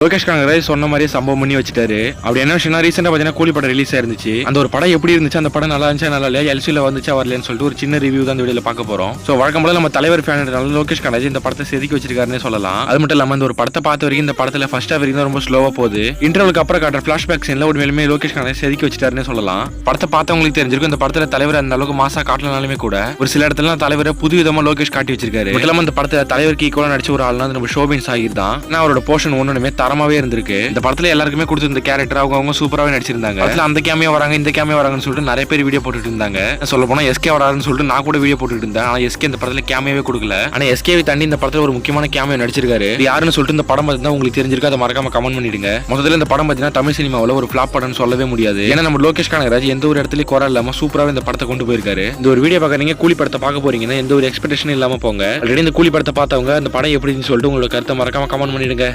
லோகேஷ் கனகராஜ் சொன்ன மாதிரியே சம்பவம் பண்ணி வச்சிட்டாரு. அப்படி என்ன விஷயம்னா ரீசெண்டா பாத்தீங்கன்னா கூலி படம் ரிலீஸ் ஆயிருந்துச்சு. அந்த ஒரு படம் எப்படி இருந்துச்சு, அந்த படம் நல்லா இருந்துச்சா நல்லா இல்லையா, எல்சில வந்துச்சா வரலன்னு சொல்லிட்டு ஒரு சின்ன ரிவ்யூ தான் இந்த வீடியோல பார்க்க போறோம். சோ வழக்கம் போல நம்ம தலைவர் ஃபேனால லோகேஷ் கனகராஜ் இந்த படத்தை செதுக்கி வச்சிருக்காருன்னு சொல்லலாம். அது மட்டும் இல்லாம இந்த ஒரு படத்தை பார்த்த வரைக்கும் இந்த படத்துல ஃபர்ஸ்ட் ஹாஃப் வரைக்கும் ரொம்ப ஸ்லோவா போகுது. இன்டர்வலுக்கு அப்புறம் காட்டுற ஃபிளாஷ்பேக் சீன்ல உண்மையிலுமே லோகேஷ் கனகராஜ் செதுக்கி வச்சிட்டாருன்னு சொல்லலாம். படத்தை பார்த்தவங்களுக்கு தெரிஞ்சிருக்கும் இந்த படத்துல தலைவர் அந்த அளவுக்கு மாசா காட்டலனாலுமே கூட ஒரு சில இடத்துல தலைவரை புது விதமா லோகேஷ் காட்டி வச்சிருக்காரு. மட்டும் இல்லாம இந்த படத்தை தலைவருக்கு ஈக்குவலா நடிச்ச ஒரு ஆள்னா நம்ம ஷோபின் சாகிர் தான். அவரோட போர்ஷன் ஒண்ணுமே தரமாவே இருந்திருக்கு. இந்த படத்துல எல்லாருக்குமே கொடுத்திருந்த கேரக்டர் அவங்க சூப்பராவே நடிச்சிருந்தாங்க. அதுல அந்த கேமியா வராங்க இந்த கேமியா வராங்கன்னு சொல்லிட்டு நிறைய பேர் வீடியோ போட்டுட்டு இருந்தாங்க. சொல்ல போனா எஸ்கே வராருன்னு சொல்லிட்டு நான் கூட வீடியோ போட்டுட்டு இருந்தேன். ஆனா எஸ்கே இந்த படத்துல கேமியாவே கொடுக்கல. ஆனா எஸ்கேவை தாண்டி இந்த படத்துல ஒரு முக்கியமான கேமியா நடிச்சிருக்காரு. யாருன்னு சொல்லிட்டு இந்த படம் பார்த்தா உங்களுக்கு தெரிஞ்சிருக்கா, அதை மறக்காம கமெண்ட் பண்ணிடுங்க. முதல்ல இந்த படம் பார்த்தீங்கன்னா தமிழ் சினிமாவில் ஒரு ஃபிளாப் படம்னு சொல்லவே முடியாது. ஏன்னா நம்ம லோகேஷ் கனகராஜ் எந்த ஒரு இடத்துலயும் குறை இல்லாம சூப்பராக இந்த படத்தை கொண்டு போயிருக்காரு. இந்த ஒரு வீடியோ பார்க்கறீங்க, கூலி படத்தை பார்க்க போறீங்கன்னா எந்த ஒரு எக்ஸ்பெக்டேஷன் இல்லாம போங்க. ஆல்ரெடி இந்த கூலி படத்தை பார்த்தவங்க அந்த படம் எப்படின்னு சொல்லிட்டு உங்களோட கருத்தை மறக்காம கமெண்ட் பண்ணிடுங்க.